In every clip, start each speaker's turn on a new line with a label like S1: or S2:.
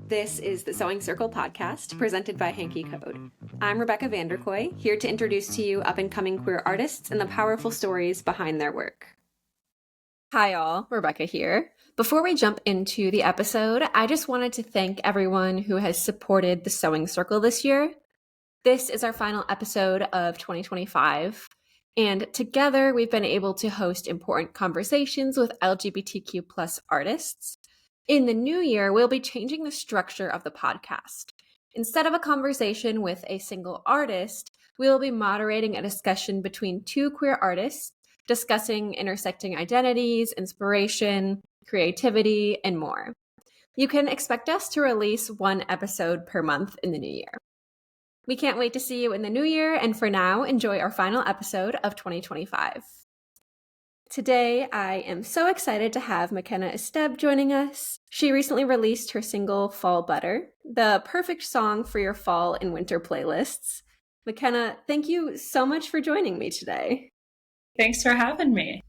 S1: This is the Sewing Circle podcast presented by Hanky Code. I'm Rebecca Vanderkoy, here to introduce to you up-and-coming queer artists and the powerful stories behind their work. Hi all, Rebecca here. Before we jump into the episode, I just wanted to thank everyone who has supported the Sewing Circle this year. This is our final episode of 2025, and together we've been able to host important conversations with LGBTQ+ artists. In the new year, we'll be changing the structure of the podcast. Instead of a conversation with a single artist, we will be moderating a discussion between two queer artists discussing intersecting identities, inspiration, creativity, and more. You can expect us to release one episode per month in the new year. We can't wait to see you in the new year, and for now, enjoy our final episode of 2025. Today, I am so excited to have McKenna Esteb joining us. She recently released her single, Fall Butter, the perfect song for your fall and winter playlists. McKenna, thank you so much for joining me today.
S2: Thanks for having me.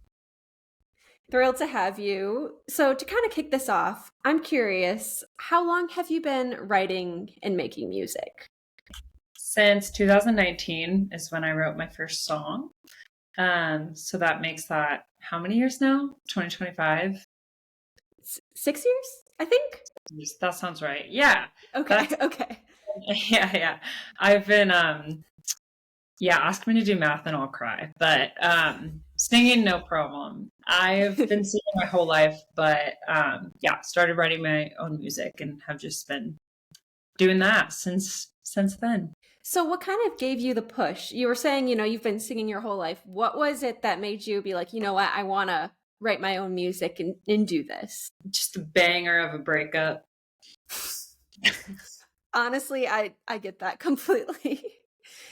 S1: Thrilled to have you. So to kind of kick this off, I'm curious, how long have you been writing and making music?
S2: Since 2019 is when I wrote my first song. So that makes that how many years now? 2025?
S1: 6 years, I think.
S2: That sounds right. Yeah.
S1: Okay.
S2: Yeah. I've been ask me to do math and I'll cry. But singing, no problem. I've been singing my whole life, but started writing my own music and have just been doing that since then.
S1: So what kind of gave you the push? You were saying, you've been singing your whole life. What was it that made you be like, you know what, I want to write my own music and do this?
S2: Just a banger of a breakup.
S1: Honestly, I get that completely.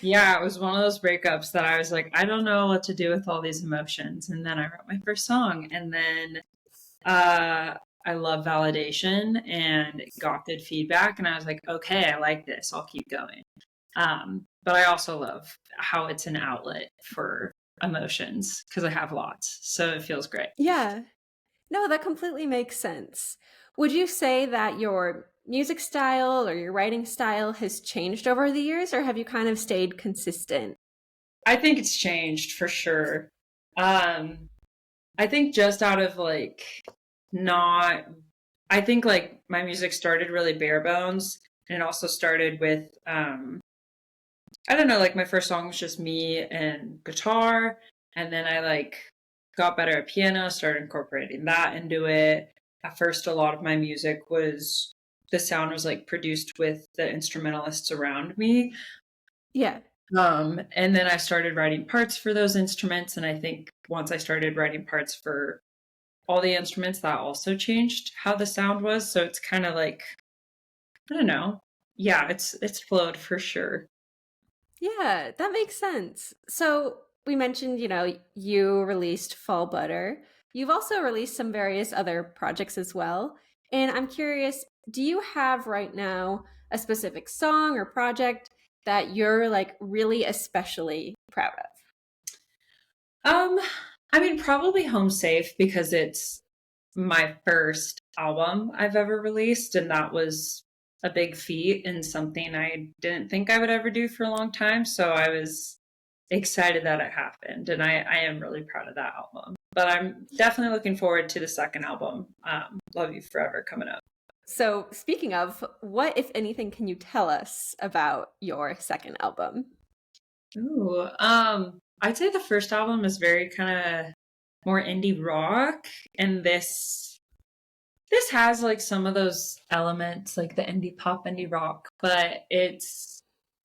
S2: Yeah, it was one of those breakups that I was like, I don't know what to do with all these emotions. And then I wrote my first song. And then I love validation and got good feedback. And I was like, okay, I like this. I'll keep going. But I also love how it's an outlet for emotions because I have lots. So it feels great.
S1: Yeah. No, that completely makes sense. Would you say that your music style or your writing style has changed over the years, or have you kind of stayed consistent?
S2: I think it's changed for sure. I think just out of I think my music started really bare bones, and it also started with I don't know, my first song was just me and guitar, and then I got better at piano, started incorporating that into it. At first, a lot of my music was, the sound was produced with the instrumentalists around me.
S1: Yeah.
S2: And then I started writing parts for those instruments, and I think once I started writing parts for all the instruments, that also changed how the sound was. So it's kind of I don't know. Yeah, it's flowed for sure.
S1: Yeah, that makes sense. So we mentioned, you released Fall Butter. You've also released some various other projects as well. And I'm curious, do you have right now a specific song or project that you're really especially proud
S2: of? I mean, probably Home Safe, because it's my first album I've ever released, and that was a big feat and something I didn't think I would ever do for a long time. So I was excited that it happened, and I am really proud of that album. But I'm definitely looking forward to the second album, Love You Forever, coming up.
S1: So speaking of, what, if anything, can you tell us about your second album?
S2: Ooh, I'd say the first album is very kind of more indie rock, and this has some of those elements, the indie pop, indie rock, but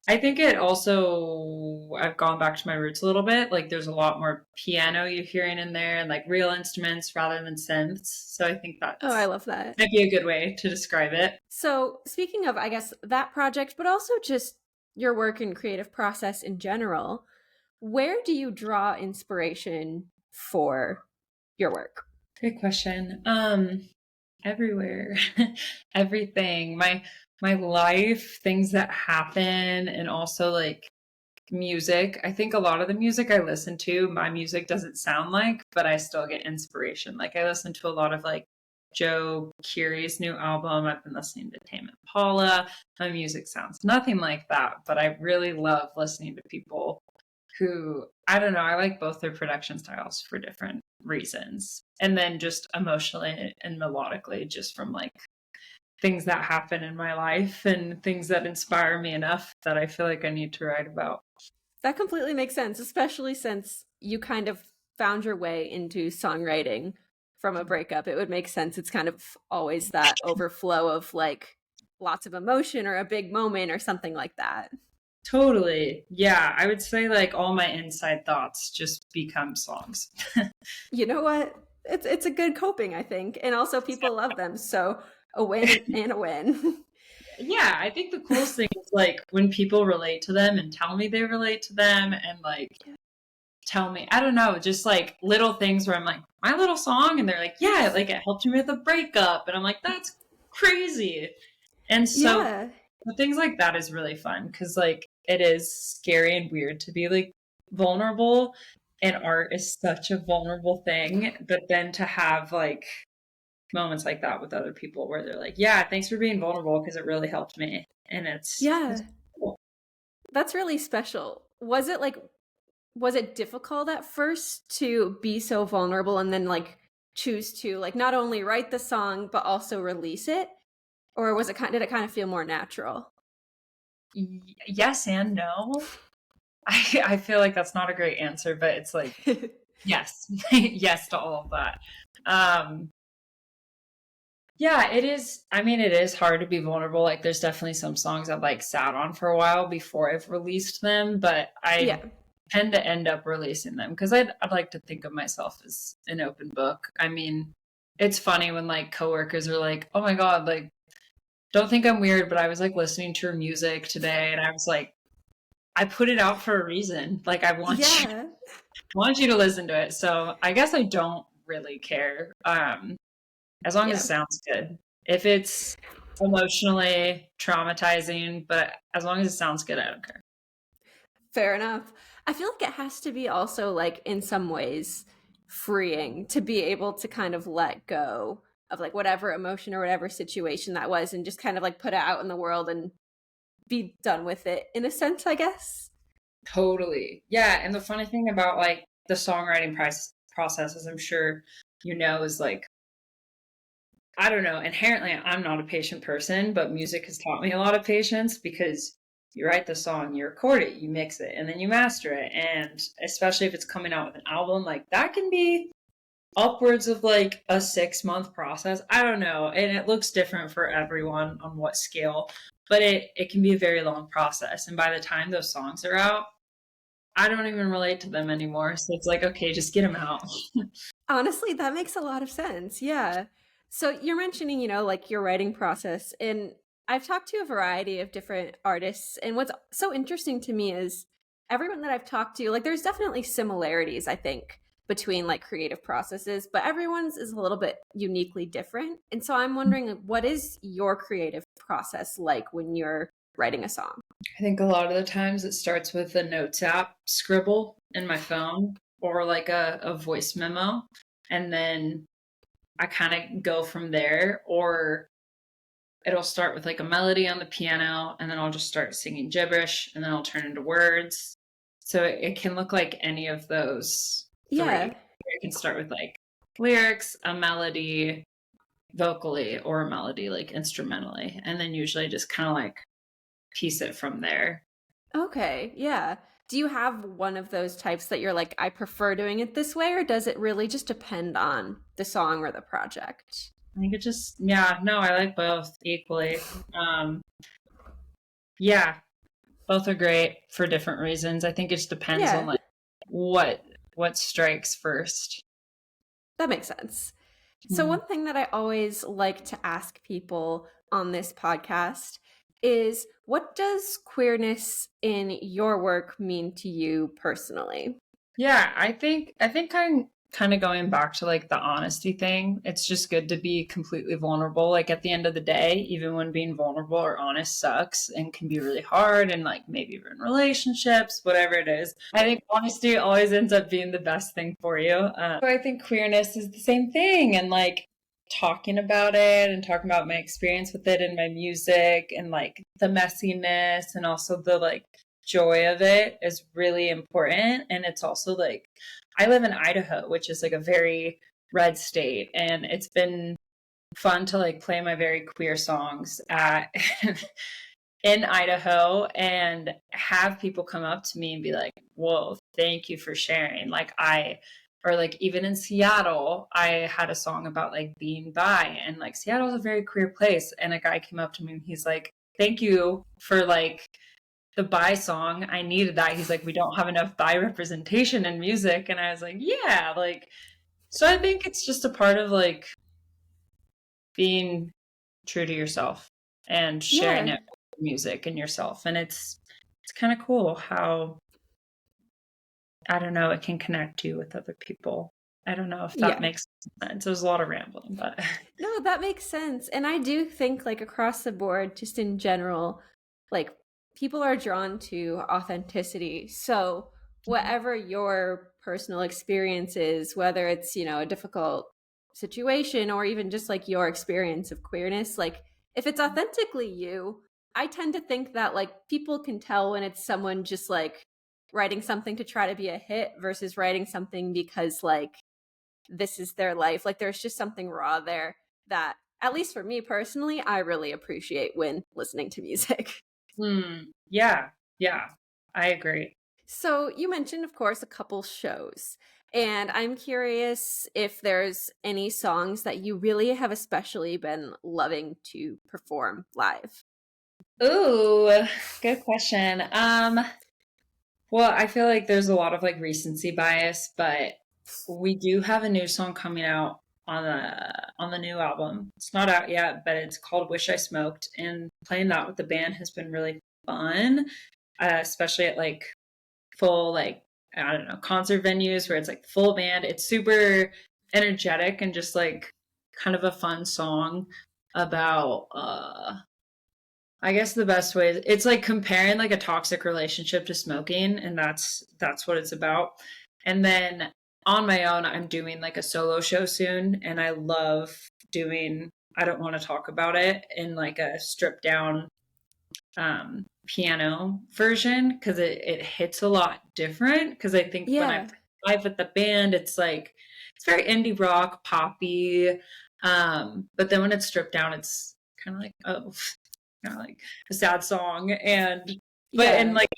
S2: I think it also, I've gone back to my roots a little bit. There's a lot more piano you're hearing in there, and real instruments rather than synths. So I think that
S1: I love that.
S2: Might be a good way to describe it.
S1: So speaking of, I guess, that project, but also just your work and creative process in general, where do you draw inspiration for your work?
S2: Great question. Everywhere. Everything. My life, things that happen, and also music. I think a lot of the music I listen to, my music doesn't sound but I still get inspiration. I listen to a lot of Joe Curie's new album. I've been listening to Tame Impala. My music sounds nothing like that, but I really love listening to people who, I don't know, I like both their production styles for different reasons. And then just emotionally and melodically, just from like things that happen in my life and things that inspire me enough that I feel like I need to write about.
S1: That completely makes sense, especially since you kind of found your way into songwriting from a breakup. It would make sense. It's kind of always that overflow of like lots of emotion or a big moment or something like that.
S2: Totally. Yeah, I would say like all my inside thoughts just become songs.
S1: You know what? It's a good coping, I think. And also people love them. So a win and a win.
S2: Yeah, I think the coolest thing is like when people relate to them and tell me they relate to them and like tell me, I don't know, just like little things where I'm like, my little song, and they're like, yeah, like it helped you with a breakup. And I'm like, that's crazy. And so
S1: Yeah.
S2: things like that is really fun because like it is scary and weird to be like vulnerable, and art is such a vulnerable thing. But then to have like moments like that with other people where they're like, yeah, thanks for being vulnerable because it really helped me. And it's cool.
S1: That's really special. Was it difficult at first to be so vulnerable and then like choose to like not only write the song but also release it? Or did it kind of feel more natural?
S2: Yes and no. I feel like that's not a great answer, but it's like yes. Yes to all of that. Yeah, it is. I mean, it is hard to be vulnerable. Like there's definitely some songs I've like sat on for a while before I've released them, but I tend to end up releasing them because I'd like to think of myself as an open book. I mean, it's funny when like coworkers are like, "Oh my God, like don't think I'm weird, but I was like listening to your music today," and I was like, I put it out for a reason. Like I want you to listen to it. So I guess I don't really care. As long as it sounds good. If it's emotionally traumatizing, but as long as it sounds good, I don't care.
S1: Fair enough. I feel like it has to be also like in some ways freeing to be able to kind of let go of like whatever emotion or whatever situation that was and just kind of like put it out in the world and be done with it in a sense, I guess.
S2: Totally. Yeah. And the funny thing about like the songwriting process, as I'm sure you know, is like, I don't know, inherently I'm not a patient person, but music has taught me a lot of patience because you write the song, you record it, you mix it, and then you master it. And especially if it's coming out with an album, like that can be upwards of like a 6-month process. I don't know. And it looks different for everyone on what scale, but it can be a very long process. And by the time those songs are out, I don't even relate to them anymore. So it's like, okay, just get them out.
S1: Honestly, that makes a lot of sense. Yeah. So you're mentioning, like your writing process, and I've talked to a variety of different artists, and what's so interesting to me is everyone that I've talked to, like there's definitely similarities, I think, between like creative processes, but everyone's is a little bit uniquely different. And so I'm wondering, like, what is your creative process like when you're writing a song?
S2: I think a lot of the times it starts with a notes app scribble in my phone or like a voice memo. And then I kind of go from there, or it'll start with like a melody on the piano and then I'll just start singing gibberish and then I'll turn into words. So it can look like any of those three. It can start with like lyrics, a melody vocally, or a melody like instrumentally. And then usually just kind of like piece it from there.
S1: Okay, yeah. Do you have one of those types that you're like, I prefer doing it this way, or does it really just depend on the song or the project?
S2: I think it just, yeah, no, I like both equally. Yeah, both are great for different reasons. I think it just depends on like what strikes first.
S1: That makes sense. So one thing that I always like to ask people on this podcast is, what does queerness in your work mean to you personally?
S2: Yeah, I think I'm kind of going back to like the honesty thing. It's just good to be completely vulnerable. Like at the end of the day, even when being vulnerable or honest sucks and can be really hard and like maybe you're in relationships, whatever it is, I think honesty always ends up being the best thing for you. So I think queerness is the same thing. And like talking about it and talking about my experience with it and my music and like the messiness and also the like joy of it is really important. And it's also like I live in Idaho, which is like a very red state, and it's been fun to like play my very queer songs at in Idaho and have people come up to me and be like, "Whoa, thank you for sharing." Or like even in Seattle, I had a song about like being bi, and like Seattle's a very queer place. And a guy came up to me and he's like, "Thank you for like the bi song. I needed that." He's like, "We don't have enough bi representation in music." And I was like, "Yeah, like," so I think it's just a part of like being true to yourself and sharing
S1: Yeah.
S2: it with music and yourself. And it's kind of cool how, I don't know, it can connect you with other people. I don't know if that
S1: Yeah.
S2: makes sense. There's a lot of rambling, but
S1: No, that makes sense. And I do think, like, across the board, just in general, like, people are drawn to authenticity. So, whatever your personal experience is, whether it's, a difficult situation or even just like your experience of queerness, like, if it's authentically you, I tend to think that, like, people can tell when it's someone just like writing something to try to be a hit versus writing something because, like, this is their life. Like, there's just something raw there that, at least for me personally, I really appreciate when listening to music.
S2: yeah, yeah, I agree.
S1: So, you mentioned, of course, a couple shows. And I'm curious if there's any songs that you really have especially been loving to perform live.
S2: Ooh, good question. Well, I feel like there's a lot of like recency bias, but we do have a new song coming out on the new album. It's not out yet, but it's called "Wish I Smoked," and playing that with the band has been really fun, especially at like full like I don't know concert venues where it's like full band. It's super energetic and just like kind of a fun song about I guess the best way is it's like comparing like a toxic relationship to smoking, and that's what it's about. And then on my own, I'm doing like a solo show soon, and I love doing I don't want to talk about it in like a stripped down piano version because it hits a lot different. Because I think when I
S1: Yeah.
S2: play live with the band, it's like it's very indie rock, poppy. But then when it's stripped down, it's kind of like oh, kind of like a sad song, and but in
S1: Yeah.
S2: like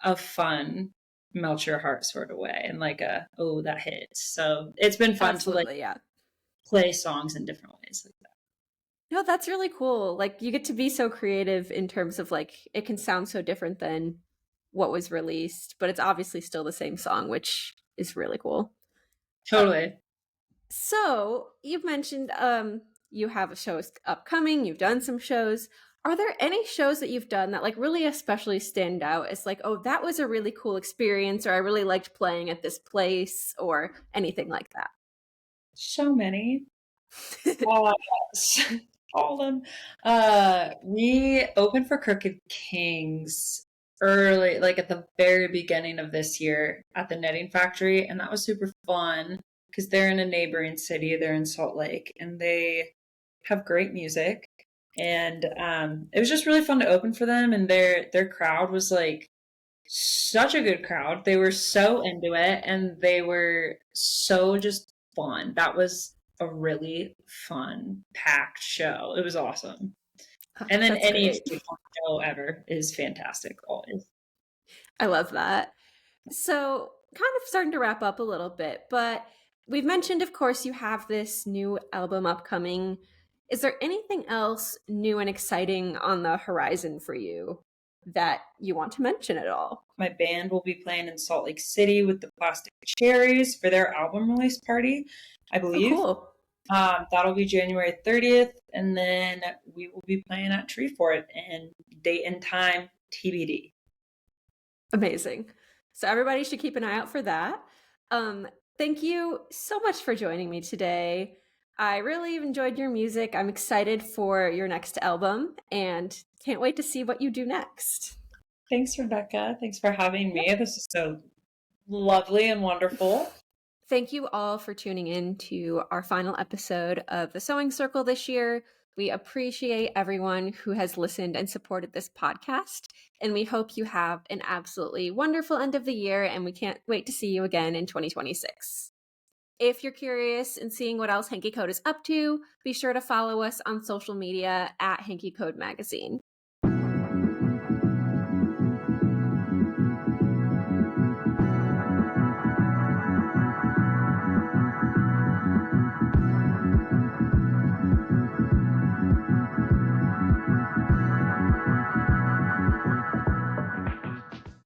S2: a fun melt your heart sort of way, and like a oh that hits. So it's been fun to like
S1: Absolutely. Yeah.
S2: play songs in different ways like that.
S1: No, that's really cool. Like, you get to be so creative in terms of, like, it can sound so different than what was released, but it's obviously still the same song, which is really cool. Uh,
S2: Totally.
S1: so you've mentioned you have shows upcoming, you've done some shows. Are there any shows that you've done that like really especially stand out as like, oh, that was a really cool experience, or I really liked playing at this place, or anything like
S2: So many.
S1: that?
S2: Uh, all of them. We opened for Crooked Kings early, like at the very beginning of this year at the Knitting Factory, and that was super fun because they're in a neighboring city. They're in Salt Lake, and they have great music. And it was just really fun to open for them, and their crowd was like such a good crowd. They were so into it, and they were so just fun. That was a really fun, packed show. It was awesome. And then
S1: That's
S2: any
S1: great.
S2: excuse show ever is fantastic always.
S1: I love that. So, kind of starting to wrap up a little bit, but we've mentioned, of course, you have this new album upcoming. Is there anything else new and exciting on the horizon for you that you want to mention at all?
S2: My band will be playing in Salt Lake City with the Plastic Cherries for their album release party, I
S1: Oh,
S2: believe.
S1: cool.
S2: That'll be January 30th, and then we will be playing at Tree Fort, and date and time TBD.
S1: Amazing. So, everybody should keep an eye out for that. Um, Thank you so much for joining me today. I really enjoyed your music. I'm excited for your next album and can't wait to see what you do next.
S2: Thanks, Rebecca. Thanks for having me. This is so lovely and wonderful.
S1: Thank you all for tuning in to our final episode of the Sewing Circle this year. We appreciate everyone who has listened and supported this podcast, and we hope you have an absolutely wonderful end of the year, and we can't wait to see you again in 2026. If you're curious in seeing what else Hanky Code is up to, be sure to follow us on social media at Hanky Code Magazine.